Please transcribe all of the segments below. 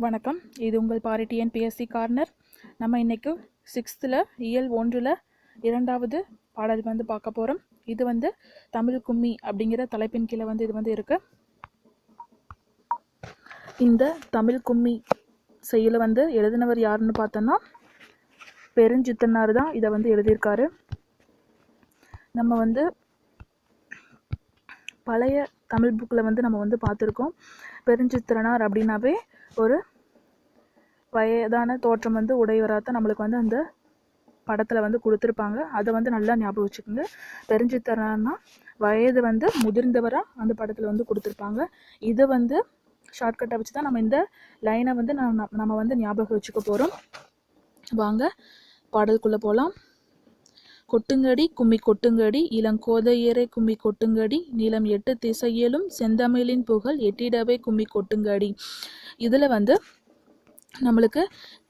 வணக்கம். இது உங்கள் பாரி டிஎன்பிஎஸ்சி கார்னர். நம்ம இன்றைக்கு 6th இயல் 1 2வது பாடல் பார்க்க போகிறோம். இது தமிழ் கும்மி அப்படிங்கிற தலைப்பின் கீழே இது இருக்கு. இந்த தமிழ் கும்மி செய்யுளை எழுதினவர் யாருன்னு பார்த்தோன்னா பெருஞ்சித்தனார் தான் இதை எழுதியிருக்காரு. நம்ம பழைய தமிழ் புக்கில் நம்ம பார்த்துருக்கோம். பெருஞ்சித்திரனார் அப்படின்னாவே ஒரு வயதான தோற்றம் உடையவராக தான் நம்மளுக்கு அந்த படத்தில் கொடுத்துருப்பாங்க. அதை நல்லா ஞாபகம் வச்சுக்கோங்க. பெருஞ்சித்திரனார்னா வயது முதிர்ந்தவராக அந்த படத்தில் கொடுத்துருப்பாங்க. இதை ஷார்ட்கட்டை வச்சு தான் நம்ம இந்த லைனை நம்ம ஞாபகம் வச்சுக்க போகிறோம். வாங்க பாடலுக்குள்ளே போகலாம். கொட்டுங்கடி கும்மி கொட்டுங்கடி இளங்கோதையரை கும்மி கொட்டுங்கடி நிலம் 8 திசையிலும் செந்தமிழின் புகழ் எட்டிடவே கும்மி கொட்டுங்கடி. இதில் நம்மளுக்கு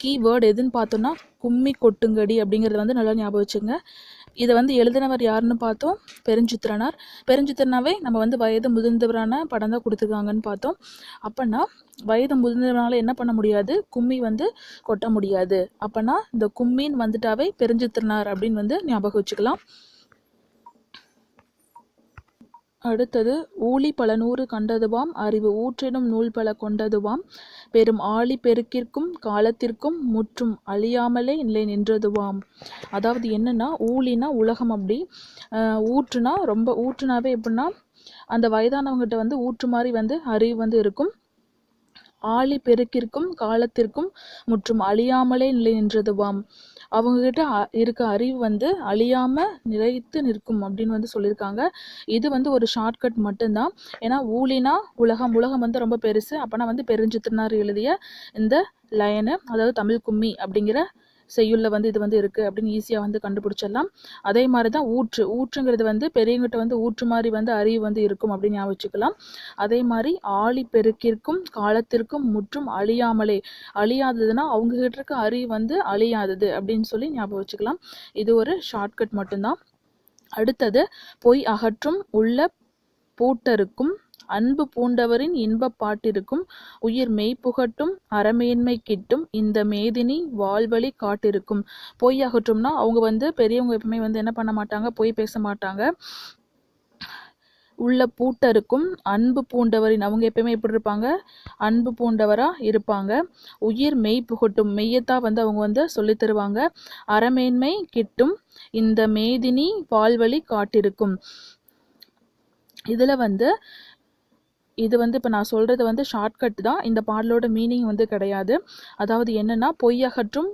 கீவேர்டு எதுன்னு பார்த்தோன்னா கும்மி கொட்டுங்கடி அப்படிங்கிறது நல்லா ஞாபகம் வச்சுங்க. இதை எழுதினவர் யாருன்னு பார்த்தோம், பெருஞ்சித்திரனார். பெருஞ்சித்திரனாவே நம்ம வயது முதிர்ந்தவரான படம் தான் கொடுத்துருக்காங்கன்னு பார்த்தோம். அப்போனா வயது முதிர்ந்தவரால் என்ன பண்ண முடியாது, கும்மி கொட்ட முடியாது. அப்போனா இந்த கும்மின்னு வந்துட்டாவே பெருஞ்சித்திரனார் அப்படின்னு ஞாபகம் வச்சுக்கலாம். அடுத்தது ஊழி பல நூறு கண்டதுவாம் அறிவு ஊற்றினும் நூல் பல கொண்டதுவாம் பெரும் ஆழி பெருக்கிற்கும் காலத்திற்கும் முற்றும் அழியாமலே நிலை நின்றதுவாம். அதாவது என்னன்னா, ஊழினா உலகம், அப்படி ஊற்றுனா ரொம்ப ஊற்றுனாவே எப்படின்னா அந்த வயதானவங்ககிட்ட ஊற்று மாதிரி அறிவு இருக்கும். ஆழி பெருக்கிற்கும் காலத்திற்கும் முற்றும் அழியாமலே நிலை நின்றதுவாம். அவங்கக்கிட்ட இருக்க அறிவு அழியாம நிலைத்து நிற்கும் அப்படின்னு சொல்லியிருக்காங்க. இது ஒரு ஷார்ட்கட் மட்டும்தான். ஏன்னா ஊழினா உலகம் ரொம்ப பெருசு. அப்போனா பெருஞ்சித்திரனார் எழுதிய இந்த லைனு, அதாவது தமிழ் கும்மி அப்படிங்கிற செய்யுள்ள இது இருக்குது அப்படின்னு ஈஸியாக கண்டுபிடிச்சிடலாம். அதே மாதிரி தான் ஊற்றுங்கிறது பெரியவங்கிட்ட ஊற்று மாதிரி அறிவு இருக்கும் அப்படின்னு ஞாபகம் வச்சுக்கலாம். அதே மாதிரி ஆழி பெருக்கிற்கும் காலத்திற்கும் முற்றும் அழியாமலே, அழியாததுன்னா அவங்ககிட்ட இருக்க அறிவு அழியாதது அப்படின்னு சொல்லி ஞாபகம் வச்சுக்கலாம். இது ஒரு ஷார்ட்கட் மட்டும்தான். அடுத்தது பொய் அகற்றும் உள்ள பூட்டருக்கும் அன்பு பூண்டவரின் இன்பப் பாட்டிருக்கும் உயிர் மெய்ப்புகட்டும் அறமேன்மை கிட்டும் இந்த மேதினி வாழ்வழி காட்டிருக்கும். பொய் அகற்றும்னா அவங்க பெரியவங்க எப்பவுமே என்ன பண்ண மாட்டாங்க, பொய் பேச மாட்டாங்க. உள்ள பூட்டருக்கும் அன்பு பூண்டவரின், அவங்க எப்பயுமே எப்படி இருப்பாங்க, அன்பு பூண்டவராக இருப்பாங்க. உயிர் மெய் புகட்டும், மெய்யத்தான் அவங்க சொல்லி தருவாங்க. அறமேன்மை கிட்டும் இந்த மேதினி வாழ்வழி காட்டிருக்கும். இதில் இது இப்போ நான் சொல்கிறது ஷார்ட்கட் தான். இந்த பாடலோட மீனிங் கிடையாது. அதாவது என்னென்னா, பொய்யகற்றும்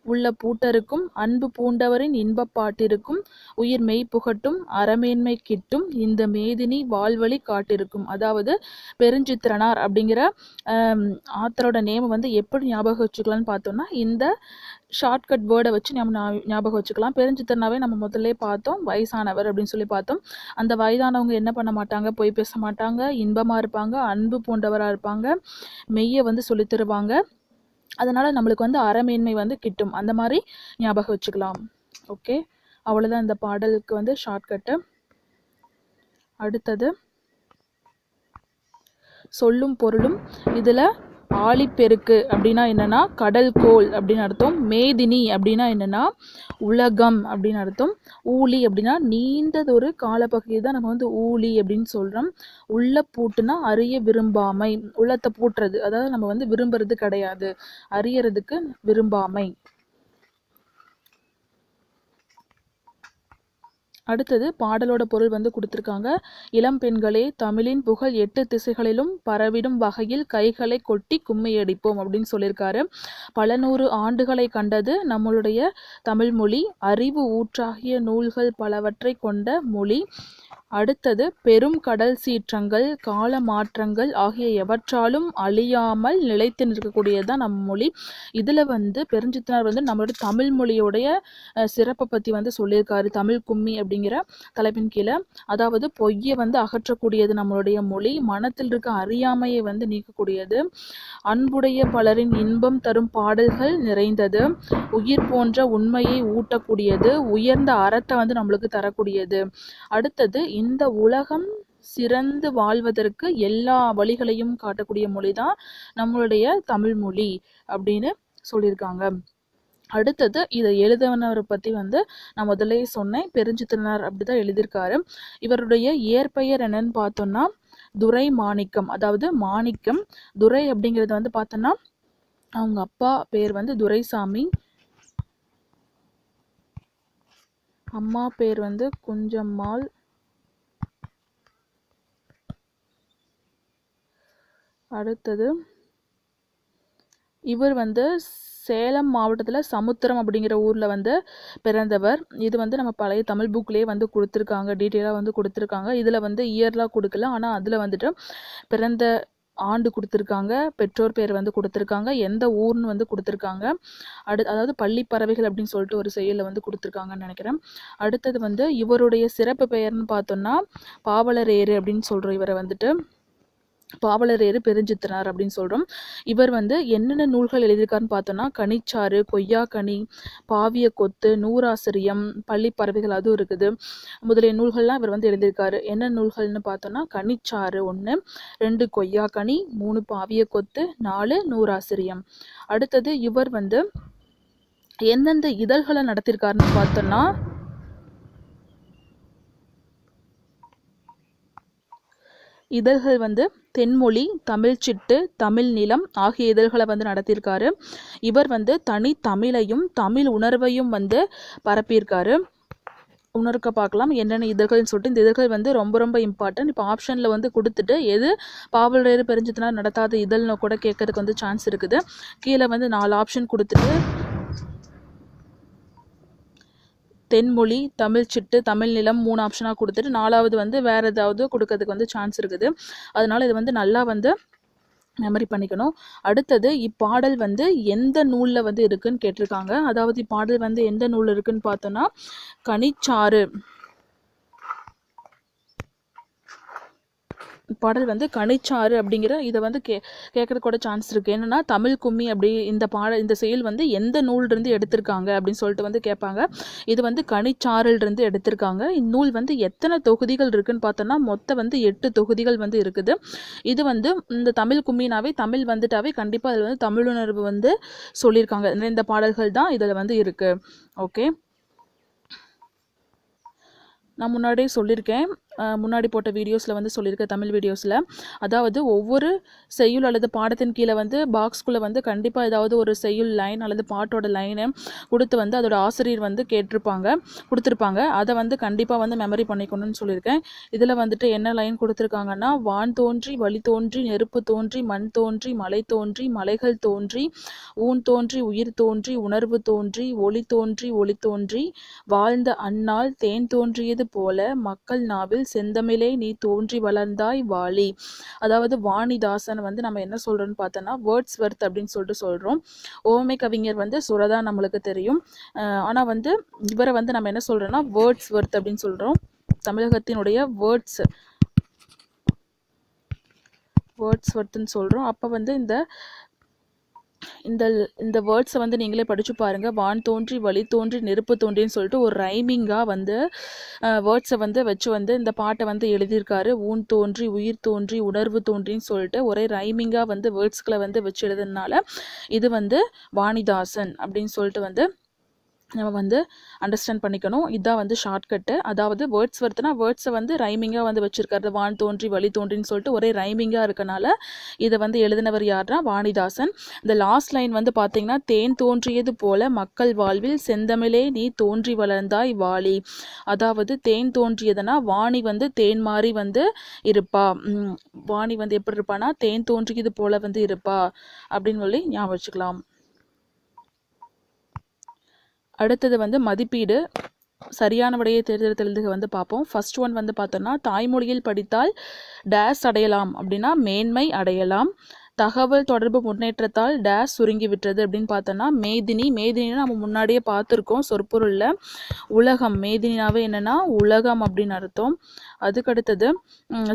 உள்ள பூட்டருக்கும் அன்பு பூண்டவரின் இன்பப் பாட்டிருக்கும் உயிர் மெய் புகட்டும் அறமேன்மை கிட்டும் இந்த மேதினி வாழ்வழி காட்டிருக்கும். அதாவது பெருஞ்சித்திரனார் அப்படிங்கிற ஆத்தரோட நேம் எப்படி ஞாபகம் வச்சுக்கலாம்னு பார்த்தோம்னா இந்த ஷார்ட்கட் வேர்டை வச்சு நம்ம ஞாபகம் வச்சுக்கலாம். பெருஞ்சித்திரனாவே நம்ம முதல்ல பார்த்தோம், வயசானவர் அப்படின்னு சொல்லி பார்த்தோம். அந்த வயதானவங்க என்ன பண்ண மாட்டாங்க, பொய் பேச மாட்டாங்க, இன்பமாக இருப்பாங்க, அன்பு பூண்டவராக இருப்பாங்க, மெய்யை சொல்லி தருவாங்க. அதனால் நம்மளுக்கு அறமேன்மை கிட்டும். அந்த மாதிரி ஞாபகம் வச்சுக்கலாம். ஓகே, அவ்வளோதான் இந்த பாடலுக்கு ஷார்ட்கட்டு. அடுத்தது சொல்லும் பொருளும். இதில் ஆழிப்பெருக்கு அப்படின்னா என்னென்னா கடல் கோள் அப்படின்னு அர்த்தம். மேதினி அப்படின்னா என்னென்னா உலகம் அப்படின்னு அர்த்தம். ஊழி அப்படின்னா நீண்டதொரு காலப்பகுதி தான் நம்ம ஊழி அப்படின்னு சொல்கிறோம். உள்ள பூட்டுனா அறிய விரும்பாமை, உள்ளத்தை பூட்டுறது, அதாவது நம்ம விரும்புறது கிடையாது, அறியறதுக்கு விரும்பாமை. அடுத்தது பாடலோட பொருள் கொடுத்துருக்காங்க. இளம் பெண்களே, தமிழின் புகழ் 8 திசைகளிலும் பரவிடும் வகையில் கைகளை கொட்டி கும்மியடிப்போம் அப்படின்னு சொல்லியிருக்காரு. பல நூறு ஆண்டுகளை கண்டது நம்மளுடைய தமிழ் மொழி. அறிவு ஊற்றாகிய நூல்கள் பலவற்றை கொண்ட மொழி. அடுத்தது பெரும் கடல் சீற்றங்கள் கால மாற்றங்கள் ஆகிய எவற்றாலும் அழியாமல் நிலைத்து நிற்கக்கூடியது தான் நம்ம மொழி. இதில் பெருஞ்சித்திரனார் நம்மளோட தமிழ் மொழியோடைய சிறப்பை பற்றி சொல்லியிருக்காரு தமிழ் கும்மி அப்படிங்கிற தலைப்பின் கீழே. அதாவது பொய்யை அகற்றக்கூடியது நம்மளுடைய மொழி, மனத்தில் இருக்க அறியாமையை நீக்கக்கூடியது, அன்புடைய பலரின் இன்பம் தரும் பாடல்கள் நிறைந்தது, உயிர் போன்ற உண்மையை ஊட்டக்கூடியது, உயர்ந்த அறத்தை நம்மளுக்கு தரக்கூடியது. அடுத்தது இந்த உலகம் சிறந்து வாழ்வதற்கு எல்லா வழிகளையும் காட்டக்கூடிய மொழி தான் நம்மளுடைய தமிழ் மொழி அப்படின்னு சொல்லியிருக்காங்க. அடுத்தது இதை எழுதினவரை பற்றி வந்து நான் முதல்ல சொன்னேன், பெருஞ்சித்திரனார் அப்படி தான் எழுதியிருக்காரு. இவருடைய இயற்பெயர் என்னன்னு பார்த்தோம்னா துரை மாணிக்கம், அதாவது மாணிக்கம். துரை அப்படிங்கிறது வந்து பார்த்தோன்னா அவங்க அப்பா பேர் வந்து துரைசாமி, அம்மா பேர் வந்து குஞ்சம்மாள். அடுத்தது இவர் வந்து சேலம் மாவட்டத்தில் சமுத்திரம் அப்படிங்கிற ஊரில் வந்து பிறந்தவர். இது வந்து நம்ம பழைய தமிழ் புக்லேயே வந்து கொடுத்துருக்காங்க, டீட்டெயிலாக வந்து கொடுத்துருக்காங்க. இதில் வந்து இயர்லாம் கொடுக்கல, ஆனால் அதில் வந்துட்டு பிறந்த ஆண்டு கொடுத்துருக்காங்க, பெற்றோர் பேர் வந்து கொடுத்துருக்காங்க, எந்த ஊர்னு வந்து கொடுத்துருக்காங்க. அதாவது பள்ளி பறவைகள் அப்படின்னு சொல்லிட்டு ஒரு செயலில் வந்து கொடுத்துருக்காங்கன்னு நினைக்கிறேன். அடுத்தது வந்து இவருடைய சிறப்பு பெயர்னு பார்த்தோம்னா பாவலரேறு அப்படின்னு சொல்கிறோம். இவரை வந்துட்டு பாவலரேறு பெருஞ்சித்திரனார் அப்படின்னு சொல்கிறோம். இவர் வந்து என்னென்ன நூல்கள் எழுதியிருக்காருன்னு பார்த்தோன்னா கனிச்சாறு, கொய்யாக்கனி, பாவிய கொத்து, நூறாசிரியம், பள்ளி பறவைகள் அதுவும் இருக்குது, முதலிய நூல்கள்லாம் இவர் வந்து எழுதியிருக்காரு. என்ன நூல்கள்னு பார்த்தோன்னா கனிச்சாறு 1, 2 கொய்யாக்கனி, 3 பாவிய கொத்து, 4 நூறாசிரியம். அடுத்தது இவர் வந்து எந்தெந்த இதழ்களை நடத்தியிருக்காருன்னு பார்த்தோன்னா இதழ்கள் வந்து தென்மொழி, தமிழ்ச்சிட்டு, தமிழ் நிலம் ஆகிய இதழ்களை வந்து நடத்தியிருக்காரு. இவர் வந்து தனி தமிழையும் தமிழ் உணர்வையும் வந்து பரப்பியிருக்காரு. உணர்க்க பார்க்கலாம் என்னென்ன இதழ்கள்னு சொல்லிட்டு. இந்த இதழ்கள் வந்து ரொம்ப ரொம்ப இம்பார்ட்டன்ட். இப்போ ஆப்ஷனில் வந்து கொடுத்துட்டு எது பாவலரேறு பெருஞ்சித்திரனார் நடத்தாத இதழ்னு கூட கேட்கறதுக்கு வந்து சான்ஸ் இருக்குது. கீழே வந்து 4 ஆப்ஷன் கொடுத்துட்டு தென்மொழி, தமிழ்ச்சிட்டு, தமிழ் நிலம் 3 ஆப்ஷனாக கொடுத்துட்டு 4வது வந்து வேறு ஏதாவது கொடுக்கறதுக்கு வந்து சான்ஸ் இருக்குது. அதனால் இது வந்து நல்லா வந்து மெமரி பண்ணிக்கணும். அடுத்தது இப்பாடல் வந்து எந்த நூலில் வந்து இருக்குன்னு கேட்டிருக்காங்க. அதாவது இப்பாடல் வந்து எந்த நூல் இருக்குன்னு பார்த்தோன்னா கனிச்சாறு. பாடல் வந்து கனிச்சாறு அப்படிங்கிற இதை வந்து கேட்கறதுக்கு கூட சான்ஸ் இருக்குது. என்னென்னா தமிழ் கும்மி அப்படி இந்த செயல் வந்து எந்த நூல்லேருந்து எடுத்திருக்காங்க அப்படின்னு சொல்லிட்டு வந்து கேட்பாங்க. இது வந்து கனிச்சாறிலிருந்து எடுத்திருக்காங்க. இந்நூல் வந்து எத்தனை தொகுதிகள் இருக்குதுன்னு பார்த்தோன்னா மொத்தம் வந்து 8 தொகுதிகள் வந்து இருக்குது. இது வந்து இந்த தமிழ் கும்மினாவே தமிழ் வந்துட்டாவே கண்டிப்பாக அதில் வந்து தமிழுணர்வு வந்து சொல்லியிருக்காங்க. இந்த பாடல்கள் தான் இதில் வந்து இருக்குது. ஓகே, நான் முன்னாடியே சொல்லியிருக்கேன், முன்னாடி போட்ட வீடியோஸில் வந்து சொல்லியிருக்கேன், தமிழ் வீடியோஸில். அதாவது ஒவ்வொரு செய்யுள் அல்லது பாடத்தின் கீழே வந்து பாக்ஸ்குள்ளே வந்து கண்டிப்பாக ஏதாவது ஒரு செய்யுள் லைன் அல்லது பாட்டோட லைனை கொடுத்து வந்து அதோட ஆசிரியர் வந்து கொடுத்துருப்பாங்க. அதை வந்து கண்டிப்பாக வந்து மெமரி பண்ணிக்கணும்னு சொல்லியிருக்கேன். இதில் வந்துட்டு என்ன லைன் கொடுத்துருக்காங்கன்னா வான் தோன்றி வழி தோன்றி நெருப்பு தோன்றி மண் தோன்றி மலை தோன்றி மலைகள் தோன்றி ஊன் தோன்றி உயிர் தோன்றி உணர்வு தோன்றி ஒளி தோன்றி வாழ்ந்த அந்நாள் தேன் தோன்றியது போல மக்கள் நாவில் செந்தமிழே நீ தோன்றி வளர்ந்தாய் வாழி. அதாவது வாணிதாசன் வந்து நம்ம என்ன சொல்றோம்னு பார்த்தோன்னா வேர்ட்ஸ்வர்த் அப்படின்னு சொல்லிட்டு சொல்றோம். ஓமை கவிஞர் வந்து சுரதா நம்மளுக்கு தெரியும். ஆனால் வந்து இவரை வந்து நம்ம என்ன சொல்றோம்னா வேர்ட்ஸ்வர்த் அப்படின்னு சொல்றோம். தமிழகத்தினுடைய வேர்ட்ஸ்வர்த்னு சொல்றோம். அப்போ வந்து இந்த வேர்ட்ஸை வந்து நீங்களே படித்து பாருங்கள். வான் தோன்றி வழி தோன்றி நெருப்பு தோன்றின்னு சொல்லிட்டு ஒரு ரைமிங்காக வந்து வேர்ட்ஸை வந்து வச்சு வந்து இந்த பாட்டை வந்து எழுதியிருக்காரு. ஊன் தோன்றி உயிர் தோன்றி உணர்வு தோன்றின்னு சொல்லிட்டு ஒரே ரைமிங்காக வந்து வேர்ட்ஸ்களை வந்து வச்சு எழுதுனால இது வந்து வாணிதாசன் அப்படின்னு சொல்லிட்டு வந்து நம்ம வந்து அண்டர்ஸ்டாண்ட் பண்ணிக்கணும். இதுதான் வந்து ஷார்ட்கட்டு. அதாவது வேர்ட்ஸ்வர்த்னா வேர்ட்ஸை வந்து ரைமிங்காக வந்து வச்சுருக்காரு. வான் தோன்றி வழி தோன்றின்னு சொல்லிட்டு ஒரே ரைமிங்காக இருக்கனால இதை வந்து எழுதினவர் யாருன்னா வாணிதாசன். இந்த லாஸ்ட் லைன் வந்து பார்த்தீங்கன்னா தேன் தோன்றியது போல மக்கள் வாழ்வில் செந்தமிழே நீ தோன்றி வளர்ந்தாய் வாழி. அதாவது தேன் தோன்றியதுன்னா வாணி வந்து தேன் மாதிரி வந்து இருப்பா. வாணி வந்து எப்படி இருப்பான்னா தேன் தோன்றியது போல வந்து இருப்பா அப்படின்னு சொல்லி ஞாபகம் வச்சுக்கலாம். அடுத்தது வந்து மதிப்பீடு, சரியான விடையை தேர்ந்தெடுத்தலுக்கு வந்து பார்ப்போம். ஃபர்ஸ்ட் ஒன் வந்து பார்த்தோன்னா தாய்மொழியில் படித்தால் டேஸ் அடையலாம் அப்படின்னா மேன்மை அடையலாம். தகவல் தொடர்பு முன்னேற்றத்தால் டேஸ் சுருங்கி விட்டது அப்படின்னு பார்த்தோன்னா மேதினினா நம்ம முன்னாடியே பார்த்துருக்கோம் சொற்பொருளில். உலகம், மேதினினாவே என்னென்னா உலகம் அப்படின்னு அர்த்தம். அதுக்கடுத்தது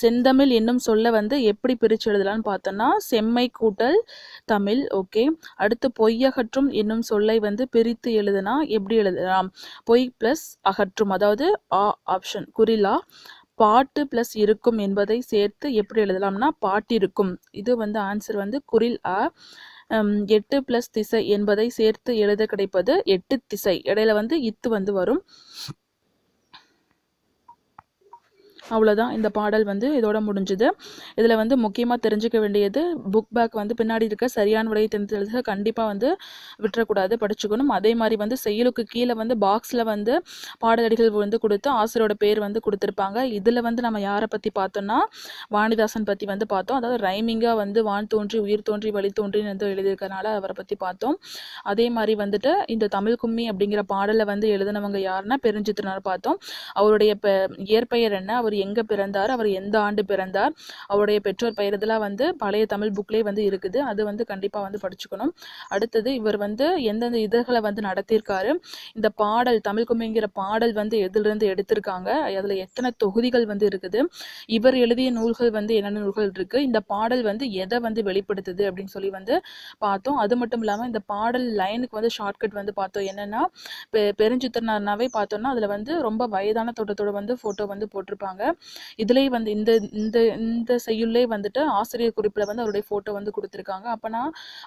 செந்தமிழ் என்னும் சொல்ல வந்து எப்படி பிரித்து எழுதலான்னு பார்த்தோன்னா செம்மை கூட்டல் தமிழ். ஓகே, அடுத்து பொய்யகற்றும் என்னும் சொல்லை வந்து பிரித்து எழுதுனா எப்படி எழுதலாம்? பொய் ப்ளஸ் அகற்றும், அதாவது ஆப்ஷன் குறிலா பாட்டு ப்ளஸ் இருக்கும் என்பதை சேர்த்து எப்படி எழுதலாம்னா பாட்டிருக்கும். இது வந்து ஆன்சர் வந்து குரில் அ. 8 ப்ளஸ் திசை என்பதை சேர்த்து எழுத கிடைப்பது 8 திசை. இடையில வந்து இத்து வந்து வரும். அவ்வளோதான், இந்த பாடல் வந்து இதோட முடிஞ்சுது. இதில் வந்து முக்கியமாக தெரிஞ்சுக்க வேண்டியது, புக் பேக் வந்து பின்னாடி இருக்க சரியான விடையை தெரிஞ்சு கண்டிப்பாக வந்து விட்டுறக்கூடாது, படிச்சுக்கணும். அதே மாதிரி வந்து செய்யுளுக்கு கீழே வந்து பாக்ஸில் வந்து பாடலடிகள் வந்து கொடுத்து ஆசிரியரோட பேர் வந்து கொடுத்துருப்பாங்க. இதில் வந்து நம்ம யாரை பற்றி பார்த்தோம்னா வாணிதாசன் பற்றி வந்து பார்த்தோம். அதாவது ரைமிங்காக வந்து வான் தோன்றி உயிர் தோன்றி வழி தோன்றின்னு வந்து எழுதியிருக்கனால அவரை பற்றி பார்த்தோம். அதே மாதிரி வந்துட்டு இந்த தமிழ் கும்மி அப்படிங்கிற பாடலை வந்து எழுதினவங்க யாருன்னா பெருஞ்சித்திரனார் பார்த்தோம். அவருடைய இயற்பெயர் என்ன, அவர் எங்கே பிறந்தார், அவர் எந்த ஆண்டு பிறந்தார், அவருடைய பெற்றோர் பெயர், இதெல்லாம் வந்து பழைய தமிழ் புக்லேயே வந்து இருக்குது. அது வந்து கண்டிப்பாக வந்து படிச்சுக்கணும். அடுத்தது இவர் வந்து எந்தெந்த இதழ்களை வந்து நடத்தியிருக்காரு, இந்த பாடல் தமிழ் கும்மிங்கிற பாடல் வந்து எதிலிருந்து எடுத்திருக்காங்க, அதில் எத்தனை தொகுதிகள் வந்து இருக்குது, இவர் எழுதிய நூல்கள் வந்து என்னென்ன நூல்கள் இருக்குது, இந்த பாடல் வந்து எதை வந்து வெளிப்படுத்துது அப்படின்னு சொல்லி வந்து பார்த்தோம். அது மட்டும் இல்லாமல் இந்த பாடல் லைனுக்கு வந்து ஷார்ட்கட் வந்து பார்த்தோம். என்னென்னா பெருஞ்சித்திரனார்னாவே பார்த்தோம்னா அதில் வந்து ரொம்ப வயதான தோட்டத்தோட வந்து ஃபோட்டோ வந்து போட்டிருப்பாங்க. இதுலேயே வந்து இந்த இந்த இந்த செய்யுள்ளே வந்துட்டு ஆசிரியர் குறிப்பில் வந்து அவருடைய ஃபோட்டோ வந்து கொடுத்துருக்காங்க. அப்போனா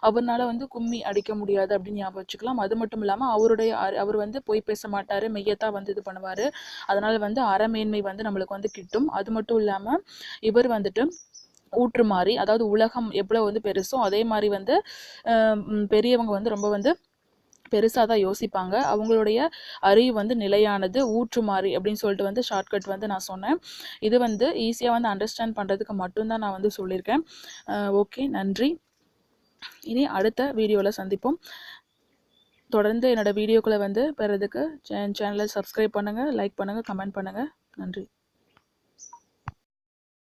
அவரால் வந்து கும்மி அடிக்க முடியாது அப்படின்னு ஞாபகம் வச்சுக்கலாம். அது மட்டும் இல்லாமல் அவர் வந்து பொய் பேச மாட்டார், மெய்யத்தான் வந்து இது பண்ணுவார். அதனால் வந்து அறமேன்மை வந்து நம்மளுக்கு வந்து கிட்டும். அது மட்டும் இல்லாமல் இவர் வந்துட்டு ஊற்று மாதிரி, அதாவது உலகம் எவ்வளோ வந்து பெருசோ அதே மாதிரி வந்து பெரியவங்க வந்து ரொம்ப வந்து பெருசாக தான் யோசிப்பாங்க. அவங்களுடைய அறிவு வந்து நிலையானது, ஊற்றுமாறி அப்படின்னு சொல்லிட்டு வந்து ஷார்ட்கட் வந்து நான் சொன்னேன். இது வந்து ஈஸியாக வந்து அண்டர்ஸ்டாண்ட் பண்ணுறதுக்கு மட்டும்தான் நான் வந்து சொல்லியிருக்கேன். ஓகே, நன்றி. இனி அடுத்த வீடியோவில் சந்திப்போம். தொடர்ந்து என்னோடய வீடியோக்களை வந்து பெறதுக்கு சேனலை சப்ஸ்கிரைப் பண்ணுங்கள், லைக் பண்ணுங்கள், கமெண்ட் பண்ணுங்கள். நன்றி.